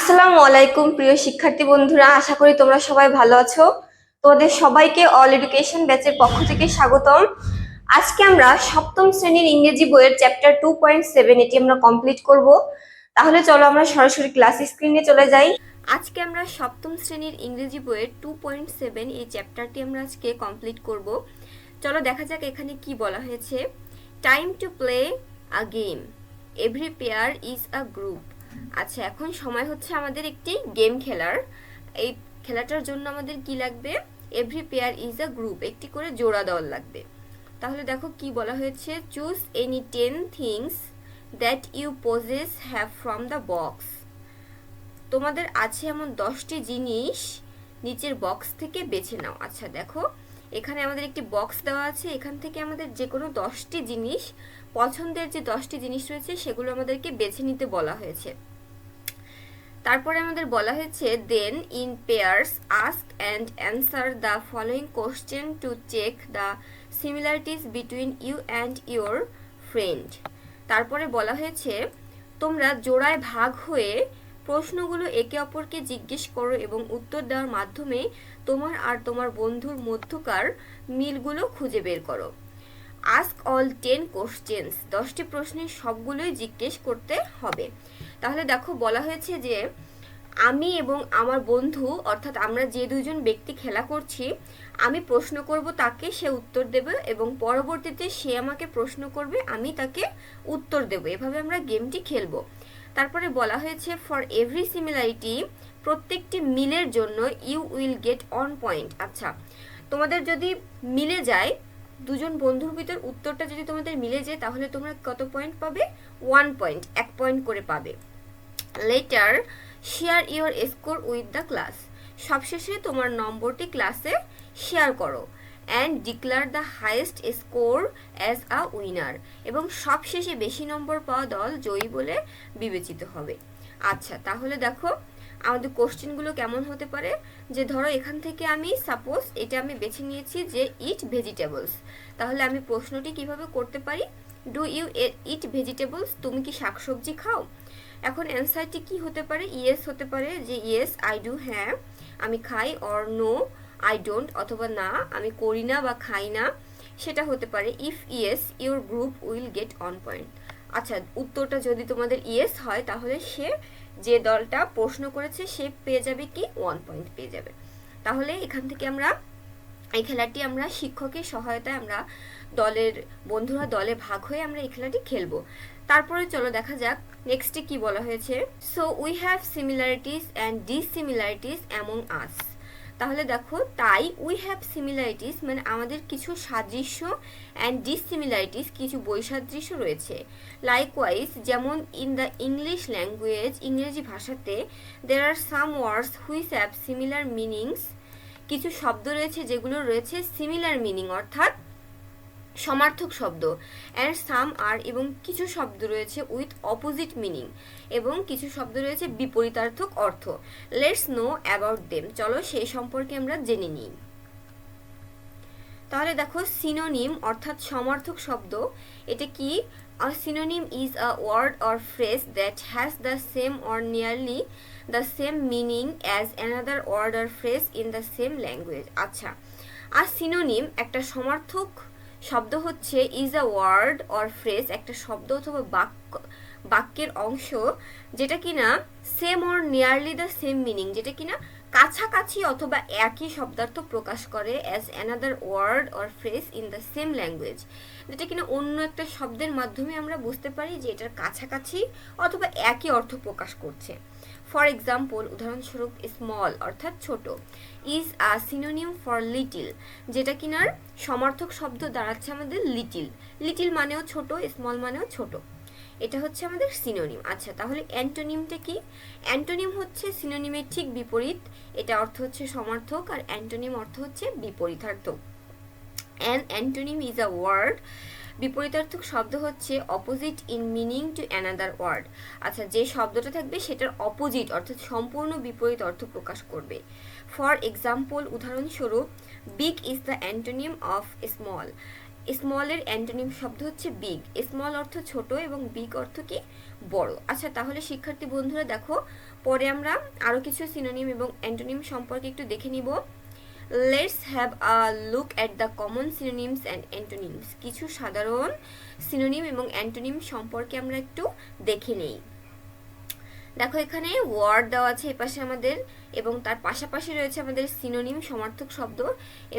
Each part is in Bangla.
আসসালামু আলাইকুম প্রিয় শিক্ষার্থী বন্ধুরা, আশা করি তোমরা সবাই ভালো আছো। তোমাদের সবাইকে অল এডুকেশন ব্যাচের পক্ষ থেকে স্বাগতম। আজকে আমরা সপ্তম শ্রেণীর ইংরেজি বইয়ের চ্যাপ্টার 2.7 এটি আমরা কমপ্লিট করব। তাহলে চলো আমরা সরাসরি ক্লাস স্ক্রিনে চলে যাই। আজকে আমরা সপ্তম শ্রেণীর ইংরেজি বইয়ের 2.7 এই চ্যাপ্টারটি আমরা আজকে কমপ্লিট করব। চলো দেখা যাক এখানে কি বলা হয়েছে। Time to play a game, every pair is a group. আচ্ছা, এখন সময় হচ্ছে আমাদের একটি গেম খেলার। এই খেলাটার জন্য আমাদের কি লাগবে? Every pair is a group, একটি করে জোড়া দল লাগবে। তাহলে দেখো কি বলা হয়েছে, choose any 10 things that you possess have from the box. তোমাদের আছে এমন 10টি জিনিস, নিচের বক্স থেকে বেছে নাও। আচ্ছা দেখো, এখানে আমাদের একটি বক্স দেওয়া আছে, এখান থেকে আমাদের যে কোনো 10টি জিনিস, পছন্দের যে 10টি জিনিস রয়েছে সেগুলো আমাদেরকে বেছে নিতে বলা হয়েছে। তারপরে আমাদের বলা হয়েছে then in pairs ask and answer the following question to check the similarities between you and your friend. তারপরে বলা হয়েছে তোমরা জোড়ায় ভাগ হয়ে প্রশ্নগুলো একে অপরকে জিজ্ঞেস করো এবং উত্তর দেওয়ার মাধ্যমে তোমার আর তোমার বন্ধুর মধ্যকার মিলগুলো খুঁজে বের করো। আস্ক অল 10 কোশ্চেন্স, 10টি প্রশ্নের সবগুলোই জিজ্ঞেস করতে হবে। তাহলে দেখো বলা হয়েছে যে আমি এবং আমার বন্ধু, অর্থাৎ আমরা যে দুজন ব্যক্তি খেলা করছি, আমি প্রশ্ন করব তাকে, সে উত্তর দেবে এবং পরবর্তীতে সে আমাকে প্রশ্ন করবে, আমি তাকে উত্তর দেব। এভাবে আমরা গেমটি খেলবো। তারপরে বলা হয়েছে ফর এভরি সিমিলারিটি, প্রত্যেকটি মিলের জন্য ইউ উইল গেট 1 পয়েন্ট। আচ্ছা, তোমাদের যদি মিলে যায়, দুজন বন্ধুর ভিতর উত্তরটা যদি তোমাদের মিলে যায়, তাহলে তোমরা কত পয়েন্ট পাবে? 1 পয়েন্ট, 1 পয়েন্ট করে পাবে। Letter share your score with the class, সবশেষে তোমার নম্বরটি ক্লাসে শেয়ার করো। And declare the highest score as a winner, এবং সবশেষে বেশি নম্বর পাওয়া দল জয়ী বলে বিবেচিত হবে। আচ্ছা, তাহলে দেখো আমাদের কোশ্চেনগুলো কেমন হতে পারে। যে ধরো এখান থেকে আমি সাপোজ এটা আমি বেছে নিয়েছি যে ইট ভেজিটেবলস, তাহলে আমি প্রশ্নটি কিভাবে করতে পারি, ডু ইউ ইট ভেজিটেবলস, তুমি কি শাকসবজি খাও? এখন অ্যান্সারটি কি হতে পারে? ইয়েস হতে পারে, যে ইয়েস আই ডু, হ্যাঁ আমি খাই, অর নো আই ডোন্ট, অথবা না আমি করি না বা খাই না, সেটা হতে পারে। If yes your group will get 1 point. আচ্ছা, উত্তরটা যদি তোমাদের ইয়েস হয়, তাহলে সে, যে দলটা প্রশ্ন করেছে, সে পেয়ে যাবে কি 1 পয়েন্ট পেয়ে যাবে। তাহলে এখান থেকে আমরা এই খেলাটি আমরা শিক্ষকের সহায়তায় আমরা দলের বন্ধুরা দলে ভাগ হয়ে আমরা এই খেলাটি খেলবো। তারপরে চলো দেখা যাক নেক্সটে কি বলা হয়েছে। So we have similarities and dissimilarities among আস। তাহলে দেখো, তাই উই হ্যাভ সিমিলারিটিস মানে আমাদের কিছু সাদৃশ্য, অ্যান্ড ডিসিমিলারিটিস কিছু বৈসাদৃশ্য রয়েছে। লাইকওয়াইজ, যেমন ইন দ্য ইংলিশ ল্যাঙ্গুয়েজ, ইংরেজি ভাষাতে there are some words which have similar meanings, কিছু শব্দ রয়েছে যেগুলো রয়েছে সিমিলার মিনিং অর্থাৎ সমার্থক শব্দ। অ্যান্ড সাম আর, এবং কিছু শব্দ রয়েছে উইথ অপোজিট মিনিং, এবং কিছু শব্দ রয়েছে বিপরীতার্থক অর্থ। লেটস নো অ্যাবাউট দেম, চলো সেই সম্পর্কে আমরা জেনে নিই। তাহলে দেখো, সিনোনিম অর্থাৎ সমার্থক শব্দ, এটা কি? A synonym is a word or phrase that has the same or nearly the same meaning as another word or phrase in the same language. আচ্ছা, আর সিনোনিম একটা সমার্থক শব্দ হচ্ছে is a word or phrase, একটা শব্দ অথবা বাক্যের অংশ যেটা কিনা same or nearly the same meaning, যেটা কিনা কাছাকাছি অথবা একই শব্দার্থ প্রকাশ করে as another word or phrase in the same language, যেটা কিনা অন্য একটা শব্দের মাধ্যমে আমরা বুঝতে পারি যে এটার কাছাকাছি অথবা একই অর্থ প্রকাশ করছে। ফর এক্সাম্পল, উদাহরণস্বরূপ স্মল অর্থাৎ ছোট, is a synonym for little, যেটা কিনার সমার্থক শব্দ দাঁড়াচ্ছে আমাদের লিটিল। লিটিল মানেও ছোট, স্মল মানেও ছোট, এটা হচ্ছে আমাদের সিনোনিম। আচ্ছা, তাহলে অ্যান্টোনিমটা কি? অ্যান্টোনিম হচ্ছে সিনোনিমের ঠিক বিপরীত, এটা অর্থ হচ্ছে সমার্থক, আর অ্যান্টোনিম অর্থ হচ্ছে বিপরীতার্থক। An antonym is a word, বিপরীতার্থক শব্দ হচ্ছে opposite in meaning to another word. আচ্ছা, যে শব্দটা থাকবে সেটার অপোজিট অর্থাৎ সম্পূর্ণ বিপরীত অর্থ প্রকাশ করবে। ফর এক্সাম্পল, উদাহরণস্বরূপ, big is the antonym of small, স্মলের অ্যান্টোনিম শব্দ হচ্ছে বিগ। স্মল অর্থ ছোট এবং বিগ অর্থ কি? বড়। আচ্ছা, তাহলে শিক্ষার্থী বন্ধুরা দেখো, পরে আমরা আরও কিছু সিনোনিম এবং অ্যান্টোনিম সম্পর্কে একটু দেখে নিব। Let's have a look at the common synonyms and antonyms. কিছু সাধারণ সিনোনিম এবং অ্যান্টোনিম সম্পর্কে আমরা একটু দেখে নেই। দেখো এখানে ওয়ার্ড দেওয়া আছে এপাশে আমাদের, এবং তার পাশাপাশি রয়েছে আমাদের সিনোনিম সমার্থক শব্দ,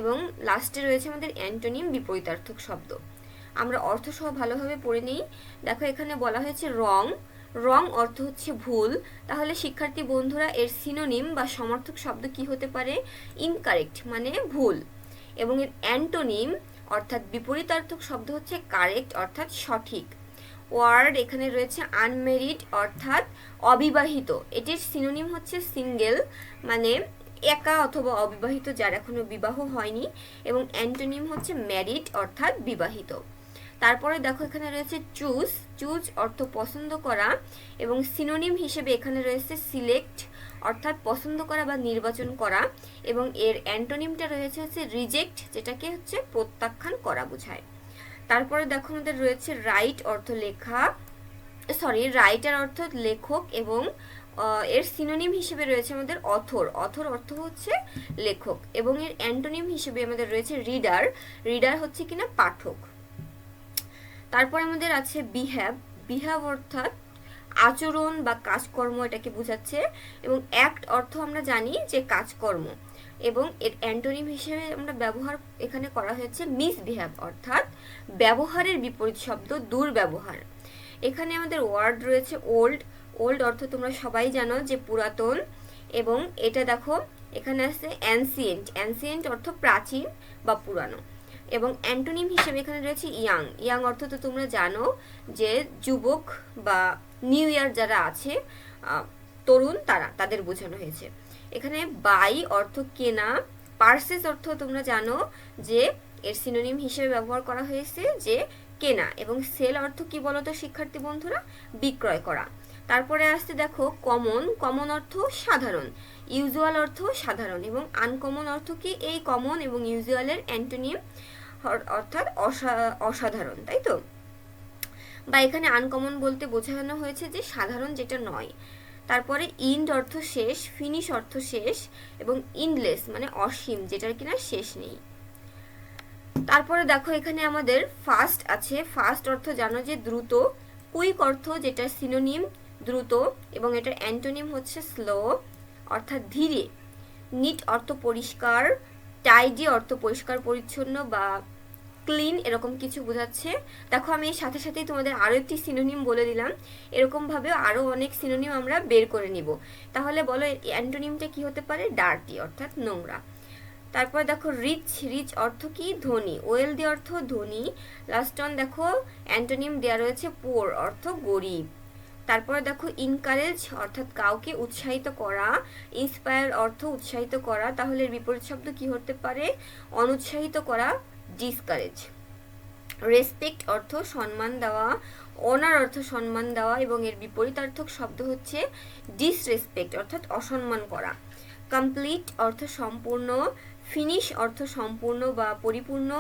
এবং লাস্টে রয়েছে আমাদের অ্যান্টোনিম বিপরীতার্থক শব্দ। আমরা অর্থ সহ ভালোভাবে পড়ে নিই। দেখো এখানে বলা হয়েছে রং। রং অর্থ হচ্ছে ভুল। তাহলে শিক্ষার্থী বন্ধুরা এর সিনোনিম বা সমার্থক শব্দ কি হতে পারে? ইনকারেক্ট মানে ভুল। এবং এর অ্যান্টোনিম অর্থাৎ বিপরীতার্থক শব্দ হচ্ছে কারেক্ট অর্থাৎ সঠিক। ওয়ার্ড এখানে রয়েছে আনমেরিড অর্থাৎ অবিবাহিত, এটির সিনোনিম হচ্ছে সিঙ্গেল মানে একা অথবা অবিবাহিত যার এখনো বিবাহ হয়নি, এবং অ্যান্টোনিম হচ্ছে ম্যারিড অর্থাৎ বিবাহিত। তারপরে দেখো এখানে রয়েছে চুজ। চুজ অর্থ পছন্দ করা, এবং সিনোনিম হিসেবে এখানে রয়েছে সিলেক্ট অর্থাৎ পছন্দ করা বা নির্বাচন করা, এবং এর অ্যান্টোনিমটা রয়েছে হচ্ছে রিজেক্ট, যেটাকে হচ্ছে প্রত্যাখ্যান করা বোঝায়। তারপরে দেখো আমাদের রয়েছে রাইট অর্থ লেখা, রাইটার অর্থ লেখক, এবং এর সিনোনিম হিসেবে রয়েছে আমাদের অথর। অথর অর্থ হচ্ছে লেখক, এবং এর অ্যান্টোনিম হিসেবে আমাদের রয়েছে রিডার। রিডার হচ্ছে কিনা পাঠক। তারপর আমাদের আছে বিহেভ। বিহেভ অর্থাৎ আচরণ বা কাজকর্ম, এটাকে বোঝাচ্ছে, এবং অ্যাক্ট অর্থ আমরা জানি যে কাজকর্ম, এবং এর অ্যান্টোনিম হিসেবে আমরা ব্যবহার এখানে করা হয়েছে মিসবিহেভ অর্থাৎ ব্যবহারের বিপরীত শব্দ দুর্ব্যবহার। এখানে আমাদের ওয়ার্ড রয়েছে ওল্ড। ওল্ড অর্থ তোমরা সবাই জানো যে পুরাতন, এবং এটা দেখো এখানে আছে অ্যানসিয়েন্ট। অ্যানসিয়েন্ট অর্থ প্রাচীন বা পুরানো, এবং অ্যান্টোনিম হিসেবে এখানে রয়েছে ইয়াং। ইয়াং অর্থ তো তোমরা জানো যে যুবক বা নিউ ইয়ার যারা আছে তরুণ, তাদের বোঝানো হয়েছে। এখানে বাই অর্থ কেনা। পার্সেস অর্থ তোমরা জানো যে এর সিনোনিম হিসেবে ব্যবহার করা হয়েছে যে কেনা, এবং সেল অর্থ কি বলতো শিক্ষার্থী বন্ধুরা? বিক্রয় করা। তারপরে আসতে দেখো কমন। কমন অর্থ সাধারণ। ইউজুয়াল অর্থ সাধারণ, এবং আনকমন অর্থ কি? এই কমন এবং ইউজুয়ালের অ্যান্টোনিম অর্থাৎ অসাধারণ, তাই তো? বা এখানে আনকমন বলতে বোঝানো হয়েছে যে সাধারণ যেটা নয়। তারপরে ইন্ড অর্থ শেষ, ফিনিশ অর্থ শেষ, এবং ইন্ডলেস মানে অসীম, যেটার কিনা শেষ নেই। তারপরে দেখো এখানে আমাদের ফাস্ট আছে। ফাস্ট অর্থ জানো যে দ্রুত। কুইক অর্থ যেটা সিনোনিম দ্রুত, এবং এটার অ্যান্টোনিম হচ্ছে স্লো অর্থাৎ ধীরে। নিট অর্থ পরিষ্কার। টাইডি অর্থ পরিষ্কার পরিচ্ছন্ন বা ক্লিন, এরকম কিছু বোঝাচ্ছে। দেখো আমি এর সাথে সাথেই তোমাদের আরও একটি সিনোনিম বলে দিলাম, এরকমভাবে আরও অনেক সিনোনিম আমরা বের করে নিব। তাহলে বলো অ্যান্টোনিমটা কি হতে পারে? ডার্টি অর্থাৎ নোংরা। তারপর দেখো রিচ। রিচ অর্থ কি? ধনী। ওয়েলদি অর্থ ধনী। লাস্ট অন দেখো অ্যান্টোনিম দেওয়া রয়েছে পোর অর্থ গরিব। তারপরে দেখো ইনকারেজ অর্থাৎ কাউকে উৎসাহিত করা। ইন্সপায়ার অর্থ উৎসাহিত করা, তাহলে এর বিপরীত শব্দ কি হতে পারে? অনুৎসাহিত করা, ডিসকারেজ। রেসপেক্ট অর্থ সম্মান দেওয়া। অনার অর্থ সম্মান দেওয়া, এবং এর বিপরীতার্থক শব্দ হচ্ছে ডিসরেসপেক্ট অর্থাৎ অসম্মান করা। কমপ্লিট অর্থ সম্পূর্ণ। ফিনিশ অর্থ সম্পূর্ণ বা পরিপূর্ণ।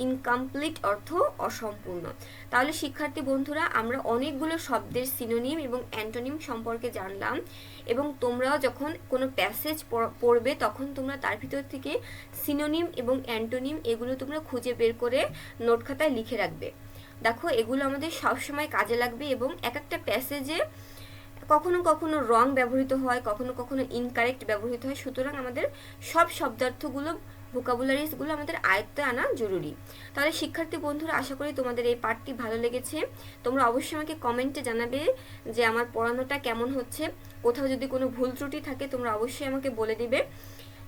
ইনকমপ্লিট অর্থ অসম্পূর্ণ। তাহলে শিক্ষার্থী বন্ধুরা আমরা অনেকগুলো শব্দের সিনোনিম এবং অ্যান্টোনিম সম্পর্কে জানলাম, এবং তোমরাও যখন কোনো প্যাসেজ পড়বে তখন তোমরা তার ভিতর থেকে সিনোনিম এবং অ্যান্টোনিম এগুলো তোমরা খুঁজে বের করে নোট খাতায় লিখে রাখবে। দেখো এগুলো আমাদের সবসময় কাজে লাগবে, এবং এক একটা প্যাসেজে কখনো কখনো রং ব্যবহৃত হয়, কখনো কখনো ইনকারেক্ট ব্যবহৃত হয়, সুতরাং আমাদের সব শব্দার্থগুলো ভোকাবুলারিজগুলো আমাদের আয়ত্তে আনা জরুরি। তাহলে শিক্ষার্থী বন্ধুরা আশা করি তোমাদের এই পাঠটি ভালো লেগেছে। তোমরা অবশ্যই আমাকে কমেন্টে জানাবে যে আমার পড়ানোটা কেমন হচ্ছে। কোথাও যদি কোনো ভুল ত্রুটি থাকে তোমরা অবশ্যই আমাকে বলে দিবে,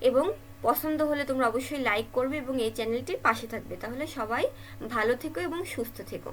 এবং পছন্দ হলে তোমরা অবশ্যই লাইক করবে এবং এই চ্যানেলটির পাশে থাকবে। তাহলে সবাই ভালো থেকো এবং সুস্থ থেকো।